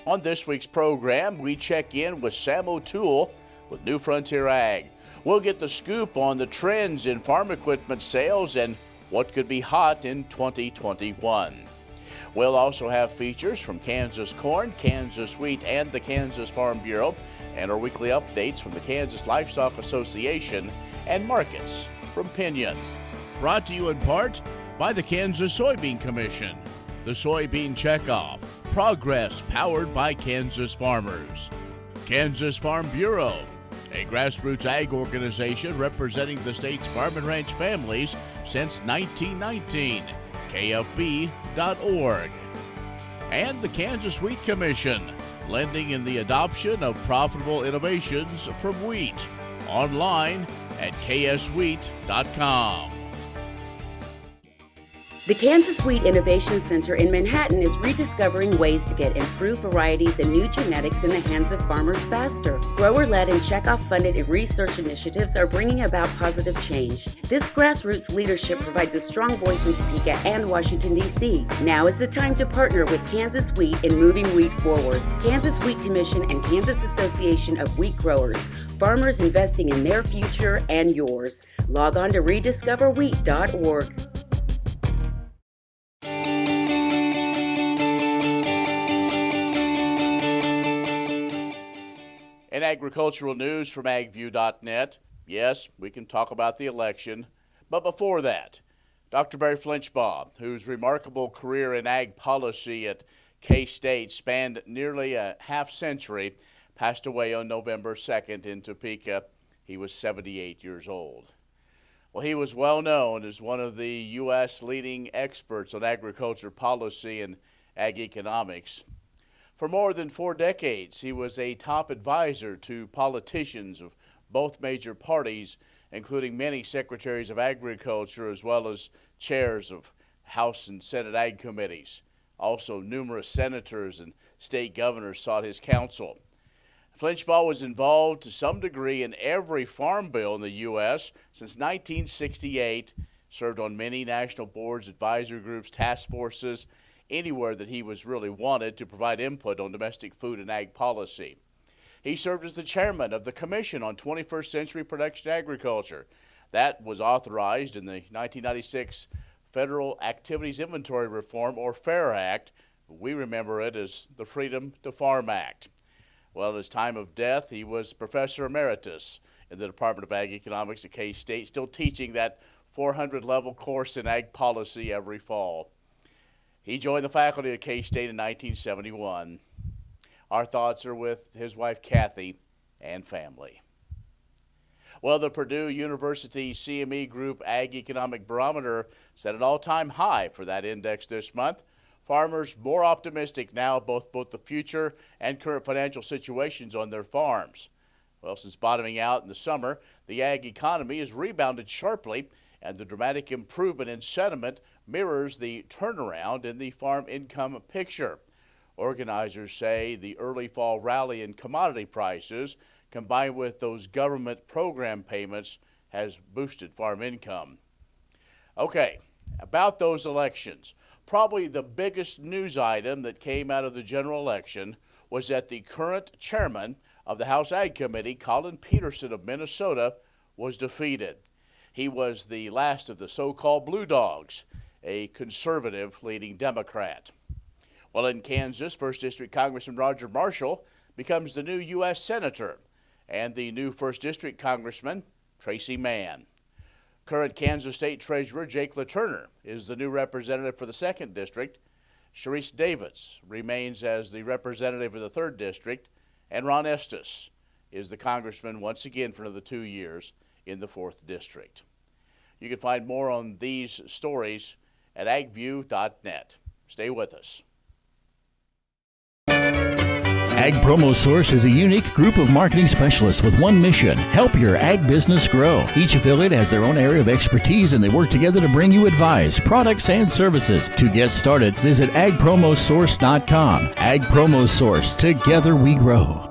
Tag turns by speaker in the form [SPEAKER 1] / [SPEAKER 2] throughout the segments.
[SPEAKER 1] On this week's program, we check in with Sam O'Toole with New Frontier Ag. We'll get the scoop on the trends in farm equipment sales and what could be hot in 2021. We'll also have features from Kansas Corn, Kansas Wheat, and the Kansas Farm Bureau, and our weekly updates from the Kansas Livestock Association and markets from Pinion. Brought to you in part by the Kansas Soybean Commission, the Soybean Checkoff, Progress powered by Kansas farmers. Kansas Farm Bureau, a grassroots ag organization representing the state's farm and ranch families since 1919. KFB.org. And the Kansas Wheat Commission, lending in the adoption of profitable innovations from wheat. Online at kswheat.com.
[SPEAKER 2] The Kansas Wheat Innovation Center in Manhattan is rediscovering ways to get improved varieties and new genetics in the hands of farmers faster. Grower-led and checkoff-funded research initiatives are bringing about positive change. This grassroots leadership provides a strong voice in Topeka and Washington, D.C. Now is the time to partner with Kansas Wheat in moving wheat forward. Kansas Wheat Commission and Kansas Association of Wheat Growers. Farmers investing in their future and yours. Log on to rediscoverwheat.org.
[SPEAKER 1] In agricultural news from agview.net, yes, we can talk about the election, but before that, Dr. Barry Flinchbaugh, whose remarkable career in ag policy at K-State spanned nearly a half century, passed away on November 2nd in Topeka. He was 78 years old. Well, he was well known as one of the U.S. leading experts on agriculture policy and ag economics. For more than 4 decades, he was a top advisor to politicians of both major parties, including many secretaries of agriculture as well as chairs of House and Senate ag committees. Also, numerous senators and state governors sought his counsel. Flinchbaugh was involved to some degree in every farm bill in the U.S. since 1968, served on many national boards, advisory groups, task forces, anywhere that he was really wanted to provide input on domestic food and ag policy. He served as the chairman of the Commission on 21st Century Production Agriculture. That was authorized in the 1996 Federal Activities Inventory Reform, or FAIR Act. We remember it as the Freedom to Farm Act. Well, at his time of death, he was professor emeritus in the Department of Ag Economics at K-State, still teaching that 400-level course in ag policy every fall. He joined the faculty at K-State in 1971. Our thoughts are with his wife, Kathy, and family. Well, the Purdue University CME Group Ag Economic Barometer set an all-time high for that index this month. Farmers more optimistic now about both the future and current financial situations on their farms. Well, since bottoming out in the summer, the ag economy has rebounded sharply, and the dramatic improvement in sentiment mirrors the turnaround in the farm income picture. Organizers say the early fall rally in commodity prices, combined with those government program payments, has boosted farm income. Okay, about those elections. Probably the biggest news item that came out of the general election was that the current chairman of the House Ag Committee, Colin Peterson of Minnesota, was defeated. He was the last of the so-called Blue Dogs, a conservative leading Democrat. Well, in Kansas, 1st District Congressman Roger Marshall becomes the new U.S. Senator, and the new 1st District Congressman, Tracy Mann. Current Kansas State Treasurer Jake LaTurner is the new representative for the 2nd District. Sharice Davis remains as the representative for the 3rd District, and Ron Estes is the congressman once again for another 2 years in the 4th District. You can find more on these stories at agview.net. Stay with us.
[SPEAKER 3] Ag Promo Source is a unique group of marketing specialists with one mission: help your ag business grow. Each affiliate has their own area of expertise, and they work together to bring you advice, products, and services. To get started, visit agpromosource.com. Ag Promo Source. Together we grow.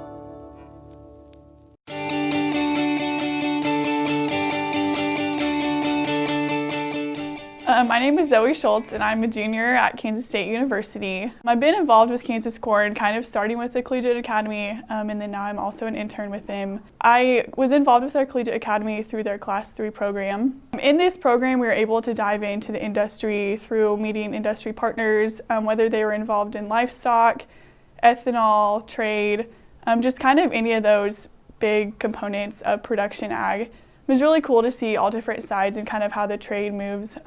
[SPEAKER 4] My My name is Zoe Schultz, and I'm a junior at Kansas State University. I've been involved with Kansas Corn, kind of starting with the Collegiate Academy, and then now I'm also an intern with them. I was involved with our Collegiate Academy through their Class 3 program. In this program, we were able to dive into the industry through meeting industry partners, whether they were involved in livestock, ethanol, trade, just kind of any of those big components of production ag. It was really cool to see all different sides and kind of how the trade moves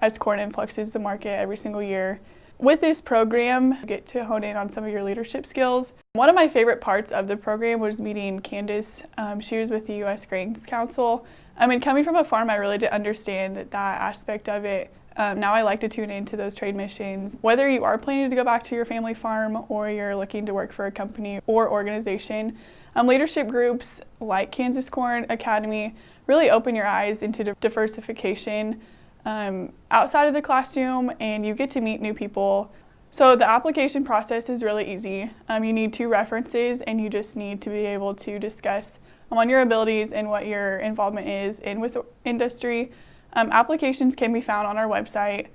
[SPEAKER 4] as corn influxes the market every single year. With this program, you get to hone in on some of your leadership skills. One of my favorite parts of the program was meeting Candace. She was with the U.S. Grains Council. And coming from a farm, I really didn't understand that aspect of it. Now I like to tune into those trade missions. Whether you are planning to go back to your family farm or you're looking to work for a company or organization, leadership groups like Kansas Corn Academy really open your eyes into diversification outside of the classroom, and you get to meet new people. So the application process is really easy. You need 2 references, and you just need to be able to discuss on your abilities and what your involvement is in with the industry. Applications can be found on our website.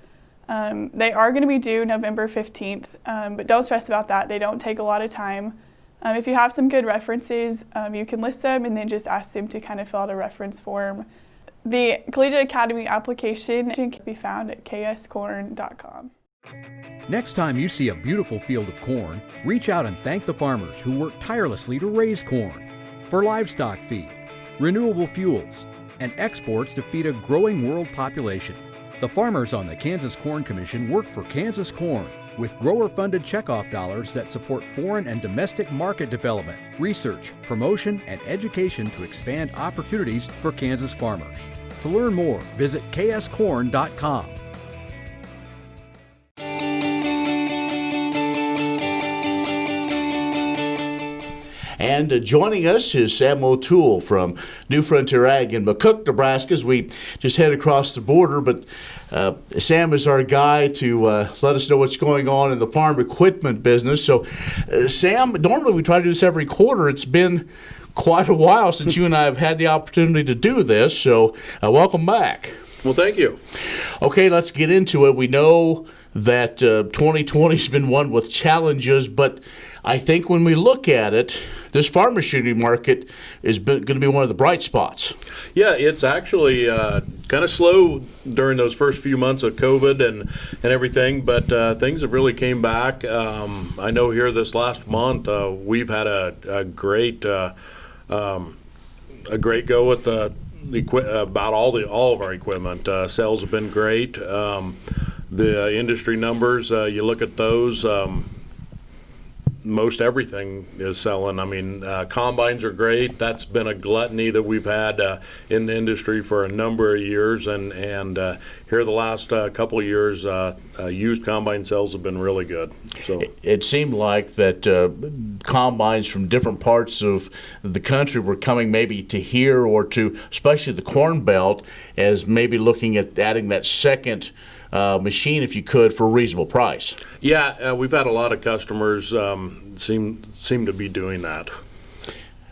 [SPEAKER 4] They are going to be due November 15th, but don't stress about that. They don't take a lot of time. If you have some good references, you can list them and then just ask them to kind of fill out a reference form. The Collegiate Academy application can be found at kscorn.com.
[SPEAKER 5] Next time you see a beautiful field of corn, reach out and thank the farmers who work tirelessly to raise corn for livestock feed, renewable fuels, and exports to feed a growing world population. The farmers on the Kansas Corn Commission work for Kansas Corn with grower-funded checkoff dollars that support foreign and domestic market development, research, promotion, and education to expand opportunities for Kansas farmers. To learn more, visit kscorn.com.
[SPEAKER 1] And joining us is Sam O'Toole from New Frontier Ag in McCook, Nebraska, as we just head across the border. But Sam is our guy to let us know what's going on in the farm equipment business. So, Sam, normally we try to do this every quarter. It's been quite a while since you and I have had the opportunity to do this. So, welcome back.
[SPEAKER 6] Well, thank you.
[SPEAKER 1] Okay, let's get into it. We know that 2020 has been one with challenges, but I think when we look at it, this farm machinery market is going to be one of the bright spots.
[SPEAKER 6] Yeah, it's actually kind of slow during those first few months of COVID and everything, but things have really came back. I know here this last month we've had a great go with about all of our equipment. Sales have been great. The industry numbers, you look at those. Most everything is selling. I mean, combines are great. That's been a gluttony that we've had in the industry for a number of years, and here the last couple of years, used combine sales have been really good. So
[SPEAKER 1] it seemed like that combines from different parts of the country were coming maybe to here or to, especially the Corn Belt, as maybe looking at adding that second machine, if you could, for a reasonable price.
[SPEAKER 6] Yeah, we've had a lot of customers seem to be doing that.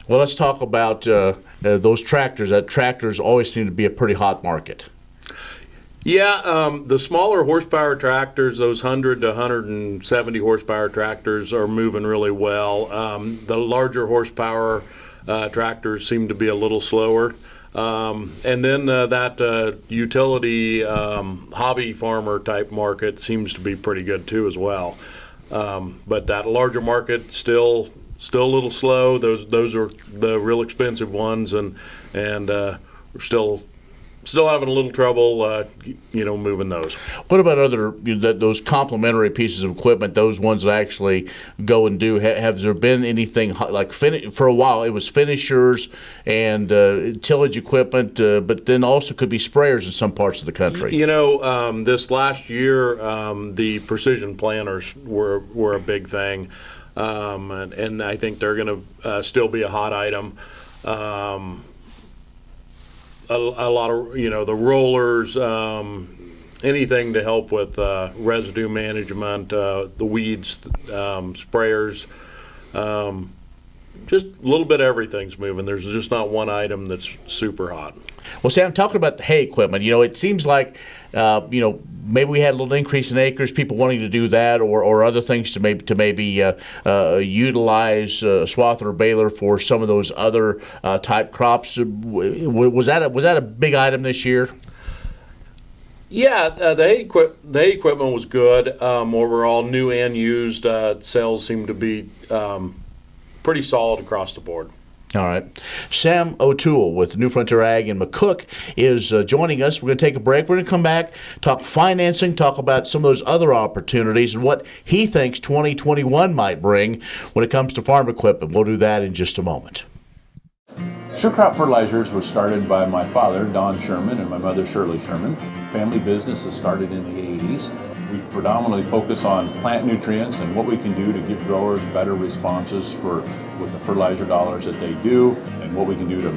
[SPEAKER 1] Well, let's talk about those tractors. Tractors always seem to be a pretty hot market.
[SPEAKER 6] Yeah, the smaller horsepower tractors, those 100 to 170 horsepower tractors, are moving really well. The larger horsepower tractors seem to be a little slower. And then that utility hobby farmer type market seems to be pretty good too as well. But that larger market still a little slow. Those are the real expensive ones, and we're still having a little trouble, moving those.
[SPEAKER 1] What about other those complementary pieces of equipment? Those ones that actually go and do. Have there been anything like for a while? It was finishers and tillage equipment, but then also could be sprayers in some parts of the country.
[SPEAKER 6] This last year, the precision planters were a big thing, and I think they're going to still be a hot item. A lot of the rollers, anything to help with residue management, the weeds, sprayers, just a little bit of everything's moving. There's just not one item that's super hot.
[SPEAKER 1] Well, Sam, talking about the hay equipment, it seems like maybe we had a little increase in acres, people wanting to do that, or other things to maybe utilize swather or baler for some of those other type crops. Was that a big item this year?
[SPEAKER 6] Yeah, the hay equipment was good. Overall, new and used sales seem to be pretty solid across the board.
[SPEAKER 1] All right. Sam O'Toole with New Frontier Ag in McCook is joining us. We're going to take a break. We're going to come back, talk financing, talk about some of those other opportunities and what he thinks 2021 might bring when it comes to farm equipment. We'll do that in just a moment.
[SPEAKER 7] Sure Crop Fertilizers was started by my father, Don Sherman, and my mother, Shirley Sherman. Family business that started in the 80s. We predominantly focus on plant nutrients and what we can do to give growers better responses with the fertilizer dollars that they do, and what we can do to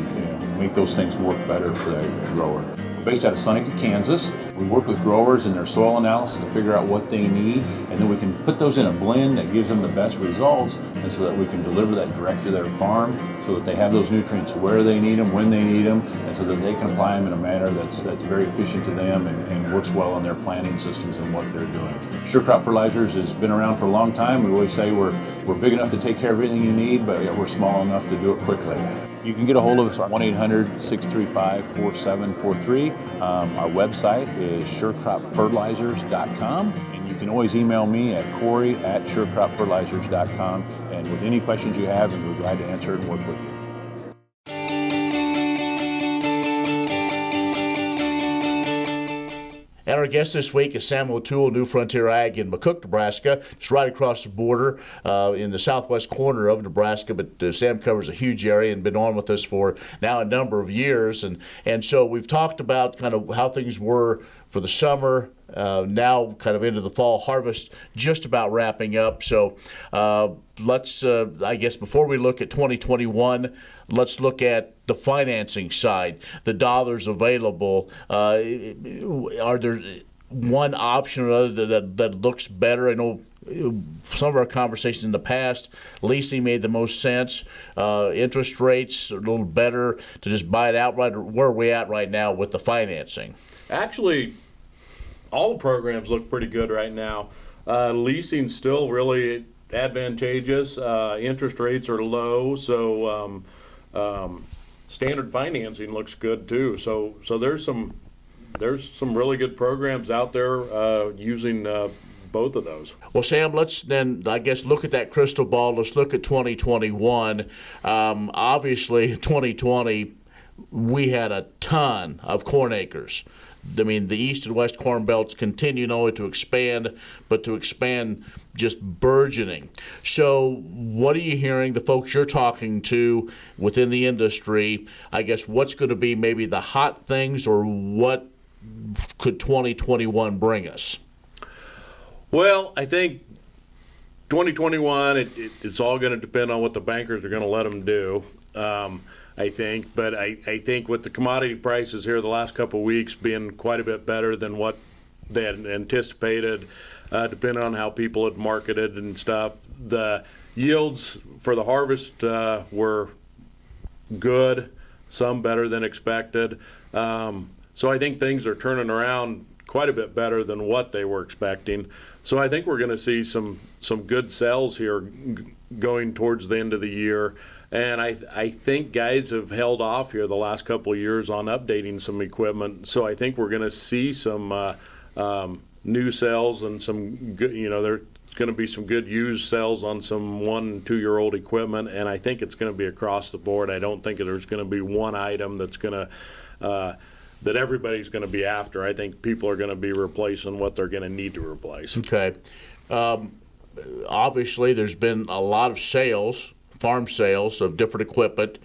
[SPEAKER 7] make those things work better for the grower. We're based out of Seneca, Kansas. We work with growers in their soil analysis to figure out what they need, and then we can put those in a blend that gives them the best results, and so that we can deliver that direct to their farm so that they have those nutrients where they need them, when they need them, and so that they can apply them in a manner that's very efficient to them and works well on their planting systems and what they're doing. Sure Crop Fertilizers has been around for a long time. We always say we're big enough to take care of everything you need, but we're small enough to do it quickly. You can get a hold of us at 1-800-635-4743. Our website is surecropfertilizers.com, and you can always email me at Corey@surecropfertilizers.com, and with any questions you have, and we're glad to answer and work with you.
[SPEAKER 1] And our guest this week is Sam O'Toole, New Frontier Ag in McCook, Nebraska. It's right across the border in the southwest corner of Nebraska, but Sam covers a huge area and been on with us for now a number of years. And so we've talked about kind of how things were for the summer, now kind of into the fall harvest, just about wrapping up. So let's, I guess, before we look at 2021, let's look at the financing side, the dollars available. Are there one option or other that looks better? I know some of our conversations in the past, leasing made the most sense. Interest rates are a little better to just buy it outright. Where are we at right now with the financing?
[SPEAKER 6] Actually, all the programs look pretty good right now. Leasing's still really advantageous. Interest rates are low, so standard financing looks good too. So there's some really good programs out there using both of those.
[SPEAKER 1] Well, Sam, let's then, I guess, look at that crystal ball. Let's look at 2021. Obviously, 2020, we had a ton of corn acres. I mean, the east and west corn belts continue not only to expand, but to expand just burgeoning. So what are you hearing, the folks you're talking to within the industry? I guess what's going to be maybe the hot things, or what could 2021 bring us?
[SPEAKER 6] Well, I think 2021, it's all going to depend on what the bankers are going to let them do. I think, but I think with the commodity prices here the last couple of weeks being quite a bit better than what they had anticipated, depending on how people had marketed and stuff, the yields for the harvest were good, some better than expected. So I think things are turning around quite a bit better than what they were expecting. So I think we're going to see some good sales here going towards the end of the year. And I think guys have held off here the last couple of years on updating some equipment. So I think we're going to see some new sales and some good, there's going to be some good used sales on some 1 and 2 year old equipment. And I think it's going to be across the board. I don't think there's going to be one item that's going to, that everybody's going to be after. I think people are going to be replacing what they're going to need to replace.
[SPEAKER 1] Okay. Obviously, there's been a lot of sales, farm sales of different equipment,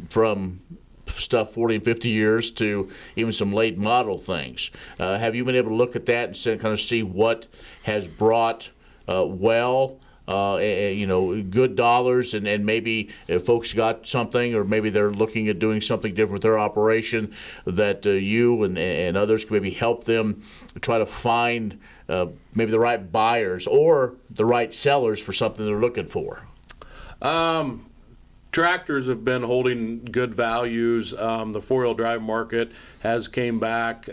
[SPEAKER 1] from stuff 40 and 50 years to even some late model things. Have you been able to look at that and kind of see what has brought good dollars, and maybe if folks got something, or maybe they're looking at doing something different with their operation, that you and others can maybe help them try to find maybe the right buyers or the right sellers for something they're looking for?
[SPEAKER 6] Tractors have been holding good values. The 4-wheel drive market has came back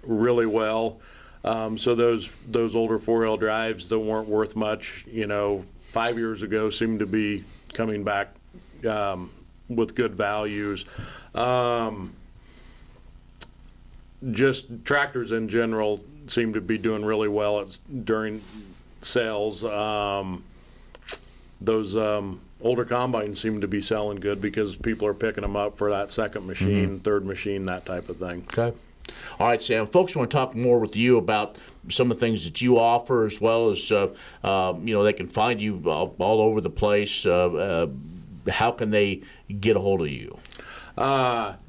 [SPEAKER 6] really well. So those older 4-wheel drives that weren't worth much, 5 years ago seem to be coming back with good values. Just tractors in general seem to be doing really well during sales. Those older combines seem to be selling good because people are picking them up for that second machine, third machine, that type of thing.
[SPEAKER 1] Okay. All right, Sam. Folks want to talk more with you about some of the things that you offer, as well as they can find you all over the place. How can they get a hold of you?
[SPEAKER 6] Our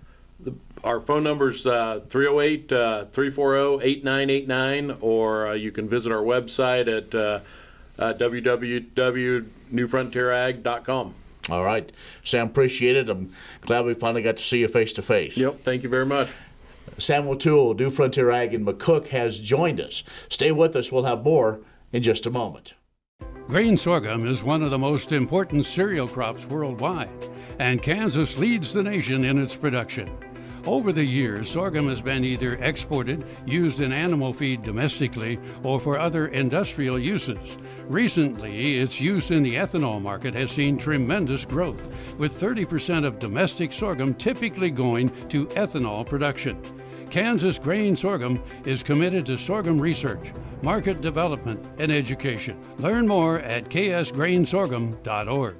[SPEAKER 6] phone number is 308-340-8989, or you can visit our website at www.newfrontierag.com.
[SPEAKER 1] All right. Sam, appreciate it. I'm glad we finally got to see you face to face.
[SPEAKER 6] Yep, thank you very much.
[SPEAKER 1] Sam O'Toole, New Frontier Ag in McCook, has joined us. Stay with us. We'll have more in just a moment.
[SPEAKER 8] Grain sorghum is one of the most important cereal crops worldwide, and Kansas leads the nation in its production. Over the years, sorghum has been either exported, used in animal feed domestically, or for other industrial uses. Recently, its use in the ethanol market has seen tremendous growth, with 30% of domestic sorghum typically going to ethanol production. Kansas Grain Sorghum is committed to sorghum research, market development, and education. Learn more at ksgrainsorghum.org.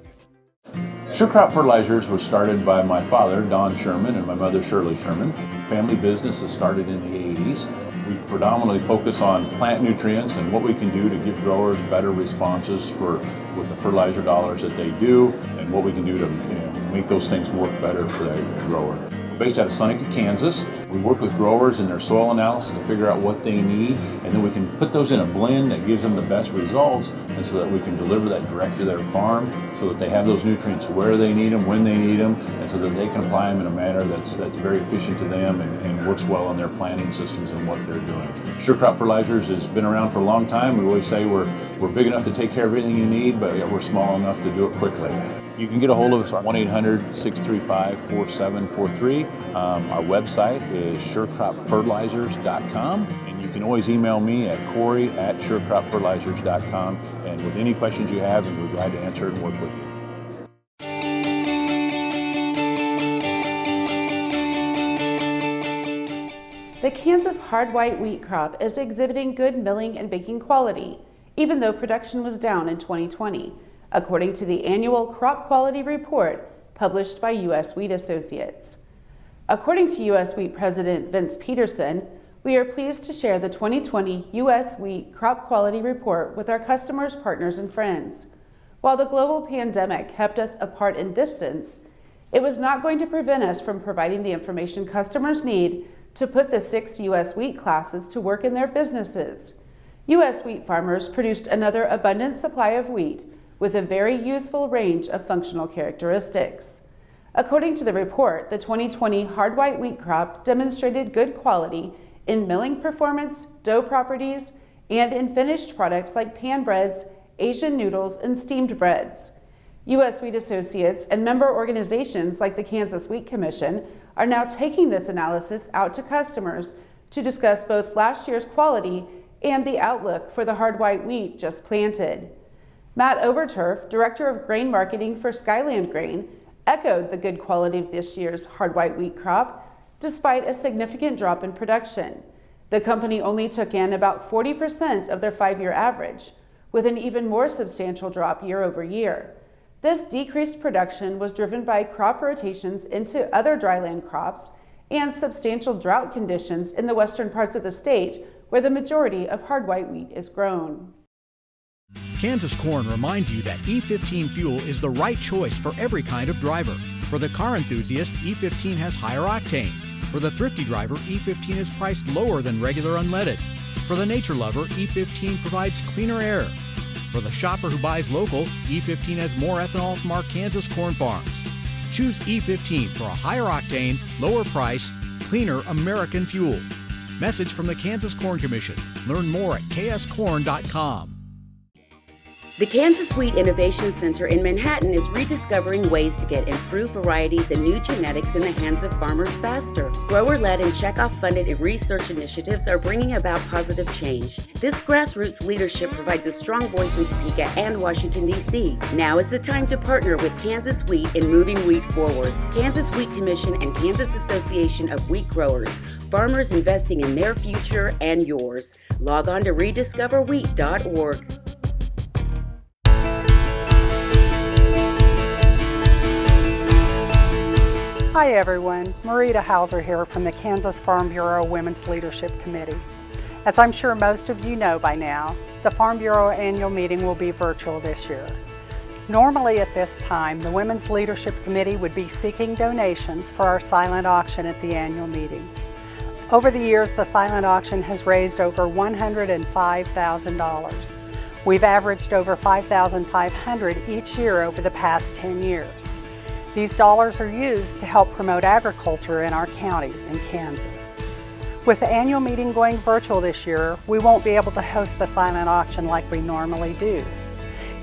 [SPEAKER 7] Sure Crop Fertilizers was started by my father, Don Sherman, and my mother, Shirley Sherman. Family business that started in the 80s. We predominantly focus on plant nutrients and what we can do to give growers better responses with the fertilizer dollars that they do, and what we can do to make those things work better for the grower. We're based out of Seneca, Kansas. We work with growers in their soil analysis to figure out what they need, and then we can put those in a blend that gives them the best results, and so that we can deliver that direct to their farm so that they have those nutrients where they need them, when they need them, and so that they can apply them in a manner that's very efficient to them and works well on their planting systems and what they're doing. Sure Crop Fertilizers has been around for a long time. We always say we're big enough to take care of everything you need, but we're small enough to do it quickly. You can get a hold of us at 1-800-635-4743. Our website is surecropfertilizers.com, and you can always email me at Corey@surecropfertilizers.com, and with any questions you have, we're glad to answer it and work with you.
[SPEAKER 9] The Kansas hard white wheat crop is exhibiting good milling and baking quality, even though production was down in 2020, according to the annual crop quality report published by U.S. Wheat Associates. According to U.S. Wheat President Vince Peterson, we are pleased to share the 2020 U.S. Wheat Crop Quality Report with our customers, partners, and friends. While the global pandemic kept us apart in distance, it was not going to prevent us from providing the information customers need to put the 6 U.S. wheat classes to work in their businesses. U.S. wheat farmers produced another abundant supply of wheat with a very useful range of functional characteristics. According to the report, the 2020 hard white wheat crop demonstrated good quality in milling performance, dough properties, and in finished products like pan breads, Asian noodles, and steamed breads. U.S. Wheat Associates and member organizations like the Kansas Wheat Commission are now taking this analysis out to customers to discuss both last year's quality and the outlook for the hard white wheat just planted. Matt Overturf, Director of Grain Marketing for Skyland Grain, echoed the good quality of this year's hard white wheat crop, despite a significant drop in production. The company only took in about 40% of their 5-year average, with an even more substantial drop year over year. This decreased production was driven by crop rotations into other dryland crops and substantial drought conditions in the western parts of the state, where the majority of hard white wheat is grown.
[SPEAKER 5] Kansas Corn reminds you that E15 fuel is the right choice for every kind of driver. For the car enthusiast, E15 has higher octane. For the thrifty driver, E15 is priced lower than regular unleaded. For the nature lover, E15 provides cleaner air. For the shopper who buys local, E15 has more ethanol from our Kansas corn farms. Choose E15 for a higher octane, lower price, cleaner American fuel. Message from the Kansas Corn Commission. Learn more at kscorn.com.
[SPEAKER 2] The Kansas Wheat Innovation Center in Manhattan is rediscovering ways to get improved varieties and new genetics in the hands of farmers faster. Grower-led and checkoff-funded research initiatives are bringing about positive change. This grassroots leadership provides a strong voice in Topeka and Washington, D.C. Now is the time to partner with Kansas Wheat in moving wheat forward. Kansas Wheat Commission and Kansas Association of Wheat Growers. Farmers investing in their future and yours. Log on to rediscoverwheat.org.
[SPEAKER 10] Hi everyone, Marita Hauser here from the Kansas Farm Bureau Women's Leadership Committee. As I'm sure most of you know by now, the Farm Bureau annual meeting will be virtual this year. Normally at this time, the Women's Leadership Committee would be seeking donations for our silent auction at the annual meeting. Over the years, the silent auction has raised over $105,000. We've averaged over $5,500 each year over the past 10 years. These dollars are used to help promote agriculture in our counties in Kansas. With the annual meeting going virtual this year, we won't be able to host the silent auction like we normally do.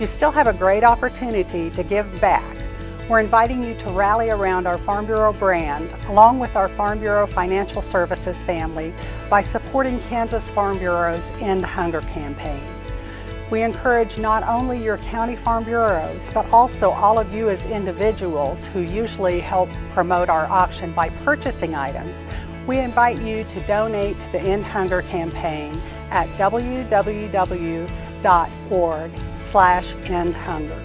[SPEAKER 10] You still have a great opportunity to give back. We're inviting you to rally around our Farm Bureau brand, along with our Farm Bureau Financial Services family, by supporting Kansas Farm Bureau's End Hunger campaign. We encourage not only your county farm bureaus, but also all of you as individuals who usually help promote our auction by purchasing items. We invite you to donate to the End Hunger campaign at www.org/endhunger.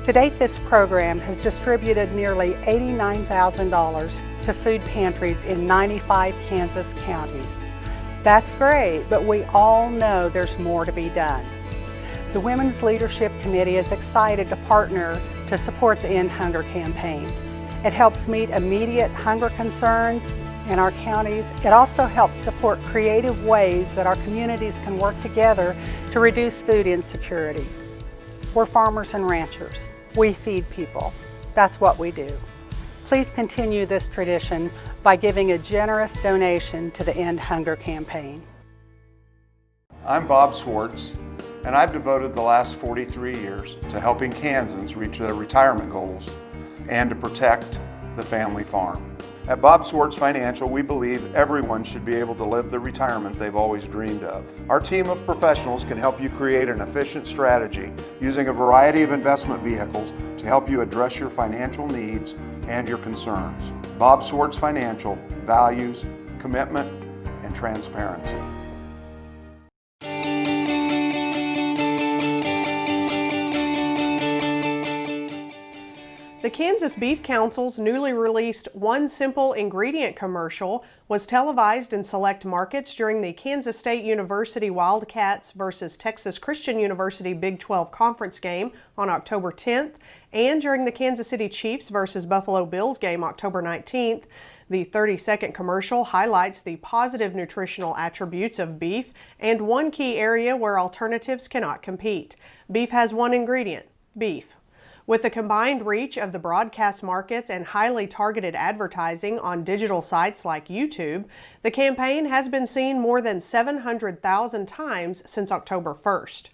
[SPEAKER 10] To date, this program has distributed nearly $89,000 to food pantries in 95 Kansas counties. That's great, but we all know there's more to be done. The Women's Leadership Committee is excited to partner to support the End Hunger campaign. It helps meet immediate hunger concerns in our counties. It also helps support creative ways that our communities can work together to reduce food insecurity. We're farmers and ranchers. We feed people. That's what we do. Please continue this tradition by giving a generous donation to the End Hunger campaign.
[SPEAKER 11] I'm Bob Swartz, and I've devoted the last 43 years to helping Kansans reach their retirement goals and to protect the family farm. At Bob Swartz Financial, we believe everyone should be able to live the retirement they've always dreamed of. Our team of professionals can help you create an efficient strategy using a variety of investment vehicles to help you address your financial needs and your concerns. Bob Swartz Financial values commitment and transparency.
[SPEAKER 12] The Kansas Beef Council's newly released One Simple Ingredient commercial was televised in select markets during the Kansas State University Wildcats versus Texas Christian University Big 12 Conference game on October 10th and during the Kansas City Chiefs versus Buffalo Bills game October 19th. The 30-second commercial highlights the positive nutritional attributes of beef and one key area where alternatives cannot compete. Beef has one ingredient: beef. With the combined reach of the broadcast markets and highly targeted advertising on digital sites like YouTube, the campaign has been seen more than 700,000 times since October 1st.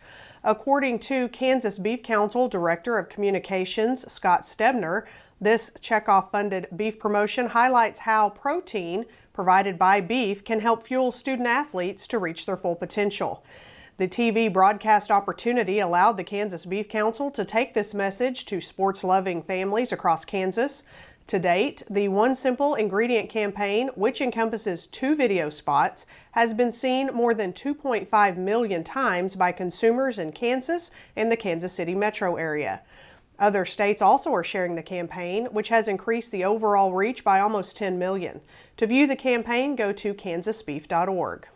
[SPEAKER 12] According to Kansas Beef Council Director of Communications, Scott Stebner, this checkoff-funded beef promotion highlights how protein provided by beef can help fuel student athletes to reach their full potential. The TV broadcast opportunity allowed the Kansas Beef Council to take this message to sports-loving families across Kansas. To date, the One Simple Ingredient campaign, which encompasses 2 video spots, has been seen more than 2.5 million times by consumers in Kansas and the Kansas City metro area. Other states also are sharing the campaign, which has increased the overall reach by almost 10 million. To view the campaign, go to kansasbeef.org.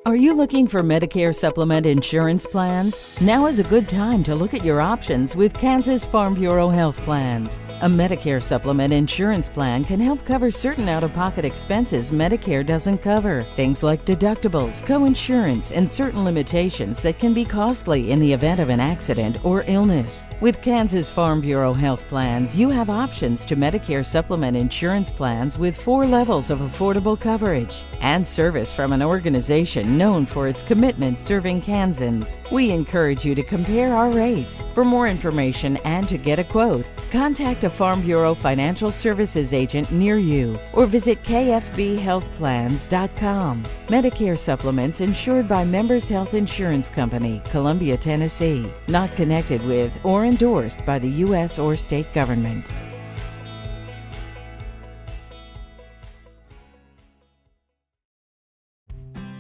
[SPEAKER 13] Are you looking for Medicare supplement insurance plans? Now is a good time to look at your options with Kansas Farm Bureau Health Plans. A Medicare supplement insurance plan can help cover certain out-of-pocket expenses Medicare doesn't cover. Things like deductibles, co-insurance, and certain limitations that can be costly in the event of an accident or illness. With Kansas Farm Bureau Health Plans, you have options to Medicare supplement insurance plans with 4 levels of affordable coverage and service from an organization known for its commitment serving Kansans. We encourage you to compare our rates. For more information and to get a quote, contact a Farm Bureau Financial Services agent near you or visit kfbhealthplans.com. Medicare supplements insured by Members Health Insurance Company, Columbia, Tennessee. Not connected with or endorsed by the U.S. or state government.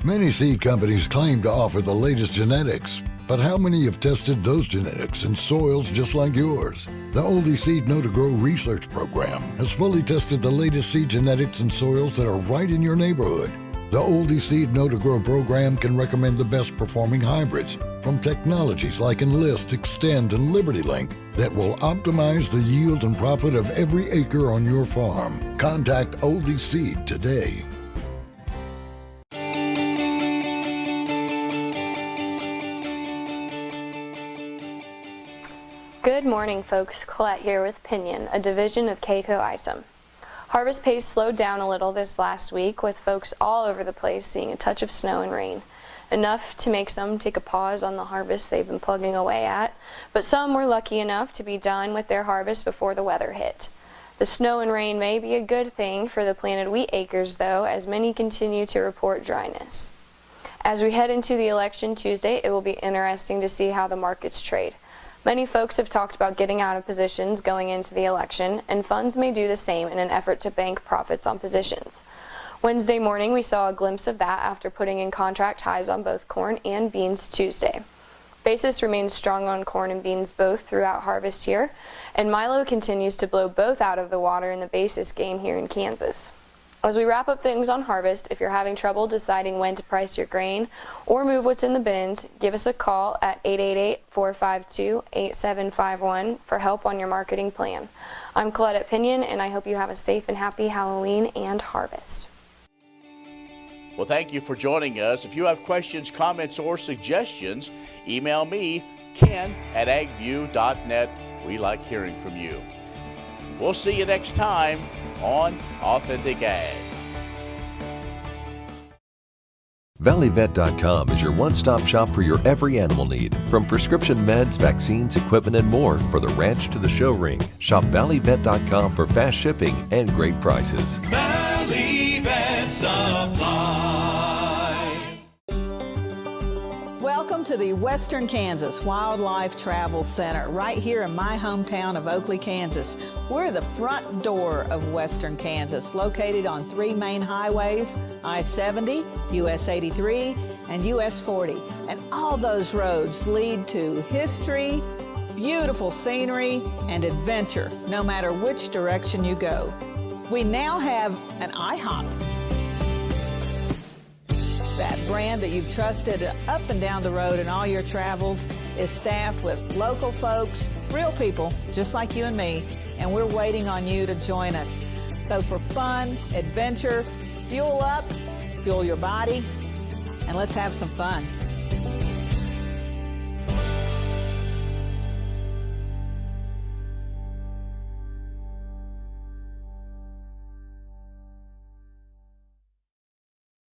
[SPEAKER 14] Many seed companies claim to offer the latest genetics, but how many have tested those genetics in soils just like yours? The Oldie Seed Know to Grow research program has fully tested the latest seed genetics in soils that are right in your neighborhood. The Oldie Seed Know to Grow program can recommend the best performing hybrids from technologies like Enlist, Extend, and Liberty Link that will optimize the yield and profit of every acre on your farm. Contact Oldie Seed today.
[SPEAKER 15] Good morning, folks. Colette here with Pinion, a division of Keiko Isom. Harvest pace slowed down a little this last week, with folks all over the place seeing a touch of snow and rain. Enough to make some take a pause on the harvest they've been plugging away at, but some were lucky enough to be done with their harvest before the weather hit. The snow and rain may be a good thing for the planted wheat acres, though, as many continue to report dryness. As we head into the election Tuesday, it will be interesting to see how the markets trade. Many folks have talked about getting out of positions going into the election, and funds may do the same in an effort to bank profits on positions. Wednesday morning, we saw a glimpse of that after putting in contract highs on both corn and beans Tuesday. Basis remains strong on corn and beans both throughout harvest here, and Milo continues to blow both out of the water in the basis game here in Kansas. As we wrap up things on harvest, if you're having trouble deciding when to price your grain or move what's in the bins, give us a call at 888-452-8751 for help on your marketing plan. I'm Colette at Pinion, and I hope you have a safe and happy Halloween and harvest.
[SPEAKER 1] Well, thank you for joining us. If you have questions, comments, or suggestions, email me, Ken, at agview.net. We like hearing from you. We'll see you next time on Authentic Ag.
[SPEAKER 16] ValleyVet.com is your one-stop shop for your every animal need. From prescription meds, vaccines, equipment, and more for the ranch to the show ring. Shop ValleyVet.com for fast shipping and great prices.
[SPEAKER 17] Valley Vet Supply.
[SPEAKER 18] Welcome to the Western Kansas Wildlife Travel Center, right here in my hometown of Oakley, Kansas. We're the front door of Western Kansas, located on 3 main highways, I-70, US 83, and US 40. And all those roads lead to history, beautiful scenery, and adventure, no matter which direction you go. We now have an Ihop. That brand that you've trusted up and down the road in all your travels is staffed with local folks, real people, just like you and me, and we're waiting on you to join us. So for fun, adventure, fuel up, fuel your body, and let's have some fun.